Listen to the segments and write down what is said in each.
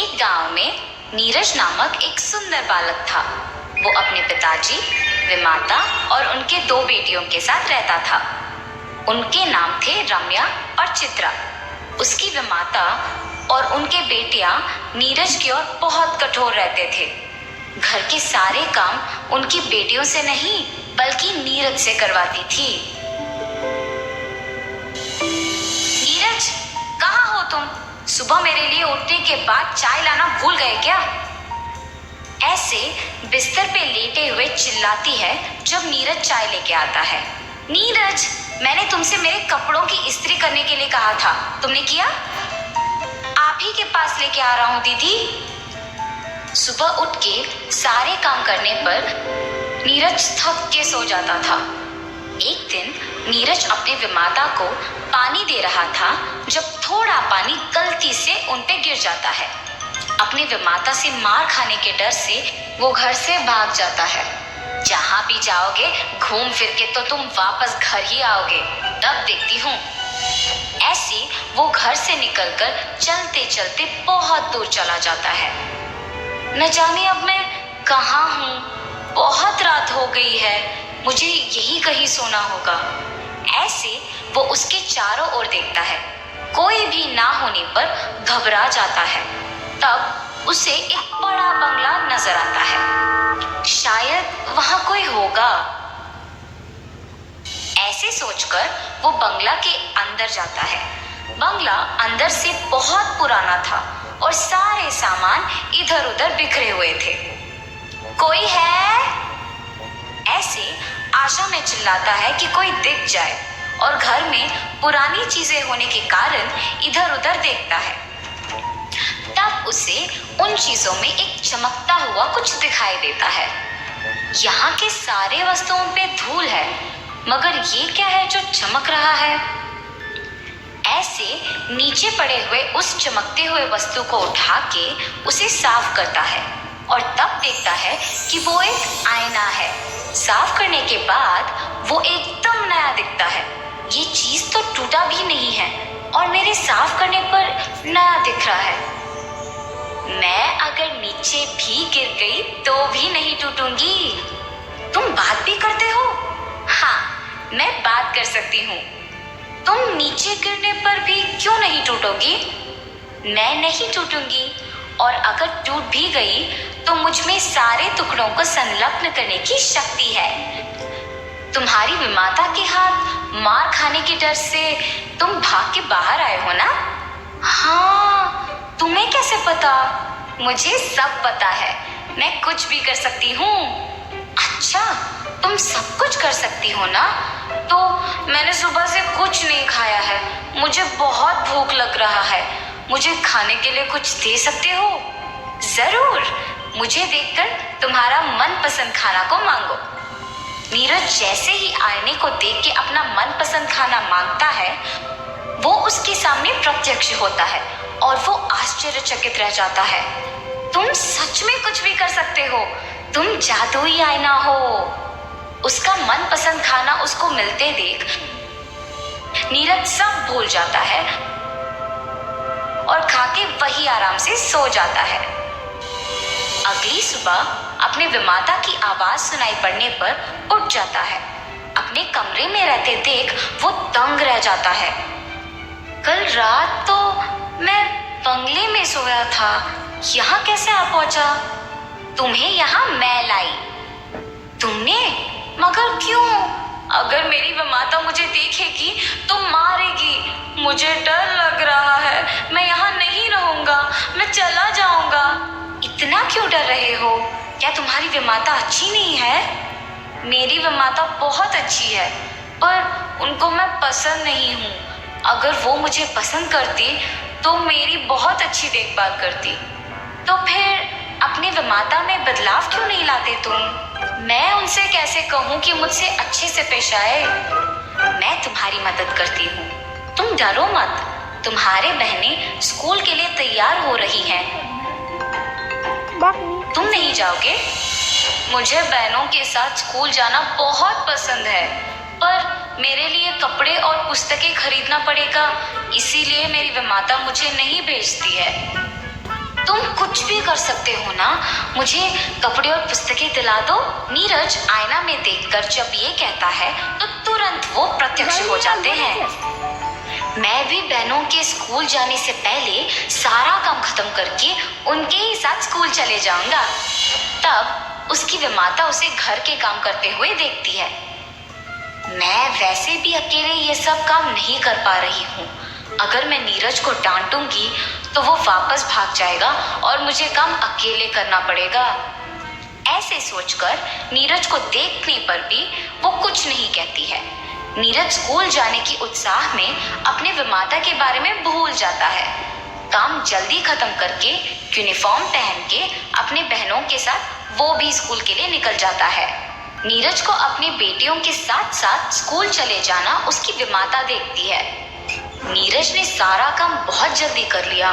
एक गांव में नीरज नामक एक सुंदर बालक था। वो अपने पिताजी, विमाता और उनके दो बेटियों के साथ रहता था। उनके नाम थे रम्या और चित्रा। उसकी विमाता और उनके बेटियां नीरज की ओर बहुत कठोर रहते थे। घर के सारे काम उनकी बेटियों से नहीं बल्कि नीरज से करवाती थी। नीरज, कहाँ हो तुम? सुबह मेरे लिए उठने के बाद चाय लाना भूल गए क्या? ऐसे बिस्तर पे लेटे हुए चिल्लाती है जब नीरज चाय लेके आता है। नीरज, मैंने तुमसे मेरे कपड़ों की इस्त्री करने के लिए कहा था, तुमने किया? आप ही के पास लेके आ रहा हूँ दीदी। सुबह उठ के सारे काम करने पर नीरज थक के सो जाता था। एक दिन नीरज अपने विमाता को पानी दे रहा था जब थोड़ा पानी गलती से उन पे गिर जाता है। अपने विमाता से मार खाने के डर से वो घर से भाग जाता है। जहां भी जाओगे घूम फिर के तो तुम वापस घर ही आओगे, तब देखती हूँ। ऐसे वो घर से निकलकर चलते चलते बहुत दूर चला जाता है। न जाने अब मैं कहाँ हूँ, बहुत रात हो गई है, मुझे यही कहीं सोना होगा। ऐसे वो उसके चारों ओर देखता है, कोई भी ना होने पर घबरा जाता है। तब उसे एक बड़ा बंगला नजर आता है, शायद वहां कोई होगा। ऐसे सोचकर वो बंगला के अंदर जाता है। बंगला अंदर से बहुत पुराना था और सारे सामान इधर उधर बिखरे हुए थे। कोई है? ऐसे आशा में चिल्लाता है कि कोई दिख जाए और घर में पुरानी चीजें होने के कारण इधर उधर देखता है। तब उसे उन चीजों में एक चमकता हुआ कुछ दिखाई देता है। यहाँ के सारे वस्तुओं पे धूल है, मगर ये क्या है जो चमक रहा है? ऐसे नीचे पड़े हुए उस चमकते हुए वस्तु को उठा के उसे साफ करता है और तब देखता है कि वो एक आईना है। साफ करने के बाद वो एकदम नया दिखता है। ये चीज तो टूटा भी नहीं है और मेरे साफ करने पर नया दिख रहा है। मैं अगर नीचे भी गिर गई तो भी नहीं टूटूंगी। तुम बात भी करते हो? हाँ, मैं बात कर सकती हूँ। तुम नीचे गिरने पर भी क्यों नहीं टूटोगी? मैं नहीं टूटूंगी, और अगर टूट भी गई तो मुझ में सारे टुकड़ों को संलग्न करने की शक्ति है। तुम्हारी विमाता के हाथ मार खाने के डर से तुम भाग के बाहर आए हो ना? हाँ, तुम्हें कैसे पता? मुझे सब पता है, मैं कुछ भी कर सकती हूँ। अच्छा, तुम सब कुछ कर सकती हो ना? तो मैंने सुबह से कुछ नहीं खाया है, मुझे बहुत भूख लग रहा है। मुझे खाने के लिए कुछ दे सकते हो? जरूर, मुझे देखकर तुम्हारा मनपसंद खाना को मांगो। नीरज जैसे ही आईने को देख के अपना मनपसंद खाना मांगता है, वो उसके सामने प्रत्यक्ष होता है और वो आश्चर्यचकित रह जाता है। तुम सच में कुछ भी कर सकते हो, तुम जादुई आईना हो। उसका मनपसंद खाना उसको मिलते देख नीरज सब भूल जाता है और खाके वही आराम से सो जाता है। अगली सुबह अपने विमाता की आवाज सुनाई पड़ने पर उठ जाता है। अपने कमरे में रहते देख वो दंग रह जाता है। कल रात तो मैं बंगले में सोया था, यहाँ कैसे आ पहुंचा? तुम्हें यहाँ मैं लाई। तुमने? मगर क्यों? अगर मेरी विमाता मुझे देखेगी तो मारेगी। मुझे डर लग रहा है, मैं यहाँ नहीं रहूंगा, मैं चला जाऊंगा। इतना क्यों डर रहे हो? क्या तुम्हारी विमाता अच्छी नहीं है? मेरी विमाता बहुत अच्छी है, पर उनको मैं पसंद नहीं हूँ। अगर वो मुझे पसंद करती तो मेरी बहुत अच्छी देखभाल करती। तो फिर अपने विमाता में बदलाव क्यों नहीं लाते तुम? मैं उनसे कैसे कहूँ कि मुझसे अच्छे से पेश आए? मैं तुम्हारी मदद करती हूँ, तुम डरो मत। तुम्हारे बहनें स्कूल के लिए तैयार हो रही हैं। तुम नहीं जाओगे? मुझे बहनों के साथ स्कूल जाना बहुत पसंद है, पर मेरे लिए कपड़े और पुस्तकें खरीदना पड़ेगा, इसीलिए मेरी विमाता मुझे नहीं भेजती है। तुम कुछ भी कर सकते हो ना, मुझे कपड़े और पुस्तकें दिला दो। नीरज आईना में देखकर जब ये कहता है तो तुरंत वो प्रत्यक्ष हो जाते हैं। मैं भी बहनों के स्कूल जाने से पहले सारा काम खत्म करके उनके ही साथ स्कूल चले जाऊंगा। तब उसकी विमाता उसे घर के काम करते हुए देखती है। मैं वैसे भी अकेले ये सब काम नहीं कर पा रही हूँ। अगर मैं नीरज को डांटूंगी तो वो वापस भाग जाएगा और मुझे काम अकेले करना पड़ेगा। ऐसे सोचकर नीरज को देखने पर भी वो कुछ नहीं कहती है। नीरज स्कूल जाने की उत्साह में अपने विमाता के बारे में भूल जाता है। काम जल्दी खत्म करके यूनिफॉर्म पहन के अपने बहनों के साथ वो भी स्कूल के लिए निकल जाता है। नीरज को अपनी बेटियों के साथ साथ स्कूल चले जाना उसकी विमाता देखती है। नीरज ने सारा काम बहुत जल्दी कर लिया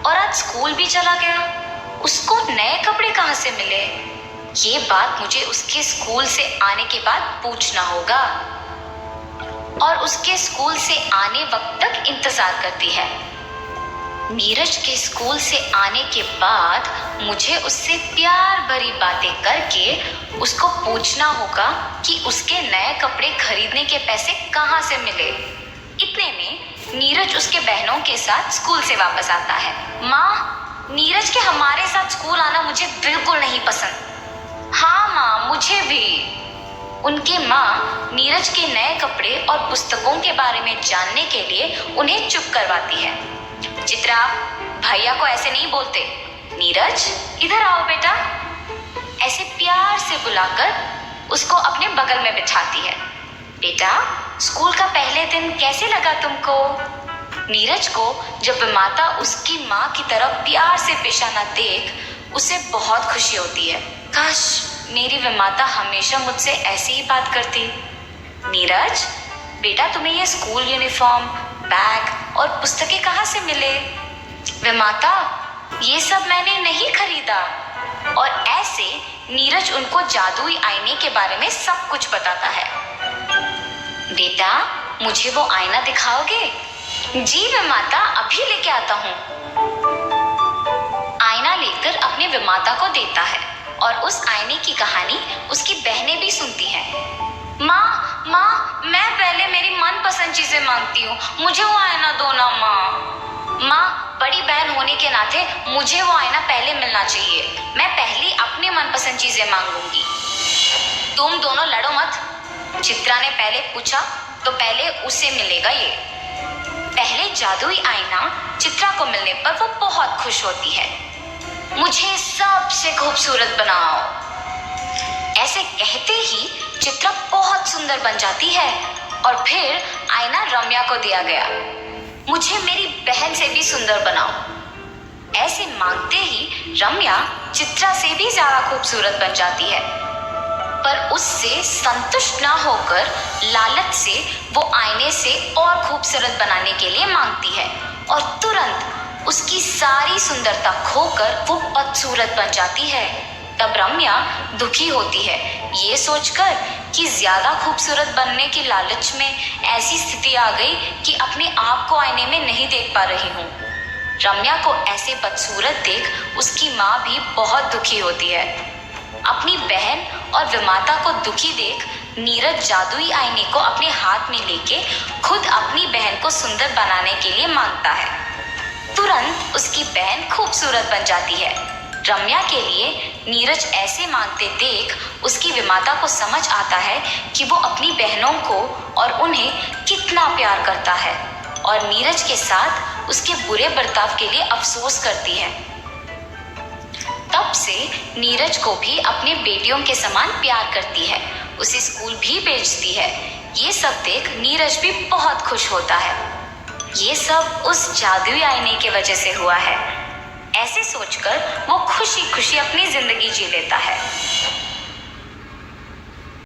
और आज स्कूल भी चला गया। उसको नए कपड़े कहाँ से मिले? ये बात मुझे उसके स्कूल से आने के बाद पूछना होगा। और उसके स्कूल से आने वक्त तक इंतजार करती है। नीरज के स्कूल से आने के बाद मुझे उससे प्यार भरी बातें करके उसको पूछना होगा कि उसके नए कपड़े खरीदने के पैसे कहाँ से मिले। इतने में नीरज उसके बहनों के साथ स्कूल से वापस आता है। माँ, नीरज के हमारे साथ स्कूल आना मुझे बिल्कुल नहीं पसंद। हाँ माँ, मुझे भी। उनकी माँ नीरज के नए कपड़े और पुस्तकों के बारे में जानने के लिए उन्हें चुप करवाती है। चित्रा, भैया को ऐसे नहीं बोलते। नीरज, इधर आओ बेटा। ऐसे प्यार से बुलाकर उसको अपने बगल में बिठाती है। बेटा, स्कूल का पहले दिन कैसे लगा तुमको? नीरज को जब विमाता उसकी माँ की तरफ प्यार से पेश आना देख उसे बहुत खुशी होती है। काश मेरी विमाता हमेशा मुझसे ऐसी ही बात करती। नीरज बेटा, तुम्हें ये स्कूल यूनिफॉर्म, बैग और पुस्तकें कहाँ से मिले? विमाता, ये सब मैंने नहीं खरीदा। और ऐसे नीरज उनको जादुई आईने के बारे में सब कुछ बताता है। बेटा, मुझे वो आईना दिखाओगे? जी विमाता, अभी लेके आता हूँ। आईना लेकर अपने विमाता को देता है और उस आईने की कहानी उसकी बहनें भी सुनती हैं। माँ, मैं पहले मेरी मनपसंद चीजें मांगती हूँ, मुझे वो आईना दो ना माँ। बड़ी बहन होने के नाते मुझे वो आईना पहले मिलना चाहिए। मैं पहले अपनी मनपसंद चीजें मांगूंगी। तुम दोनों लड़ो मत। चित्रा ने पहले पूछा तो पहले उसे मिलेगा ये। पहले जादुई आईना चित्रा को मिलने पर वो बहुत खुश होती है। मुझे सबसे खूबसूरत बनाओ। ऐसे कहते ही चित्रा बहुत सुंदर बन जाती है और फिर आईना रम्या को दिया गया। मुझे मेरी बहन से भी सुंदर बनाओ। ऐसे मांगते ही रम्या चित्रा से भी ज्यादा खूबसूरत बन जाती है, पर उससे संतुष्ट ना होकर लालच से वो आईने से और खूबसूरत बनाने के लिए मांगती है और तुरंत उसकी सारी सुंदरता खोकर वो बदसूरत बन जाती है। तब रम्या दुखी होती है ये सोचकर कि ज्यादा खूबसूरत बनने की लालच में ऐसी स्थिति आ गई कि अपने आप को आईने में नहीं देख पा रही हूँ। रम्या को ऐसे बदसूरत देख उसकी माँ भी बहुत दुखी होती है। अपनी बहन और विमाता को दुखी देख नीरज जादुई आईने को अपने हाथ में लेके खुद अपनी बहन को सुंदर बनाने के लिए मांगता है। तुरंत उसकी बहन खूबसूरत बन जाती है। रम्या के लिए नीरज ऐसे मांगते देख उसकी विमाता को समझ आता है कि वो अपनी बहनों को और उन्हें कितना प्यार करता है और नीरज के साथ उसके बुरे बर्ताव के लिए अफसोस करती है। तब से नीरज को भी अपने बेटियों के समान प्यार करती है, उसे स्कूल भी भेजती है। ये सब देख नीरज भी बहुत खुश होता है। ये सब उस जादुई आईने की वजह से हुआ है। ऐसे सोचकर वो खुशी खुशी अपनी जिंदगी जी लेता है।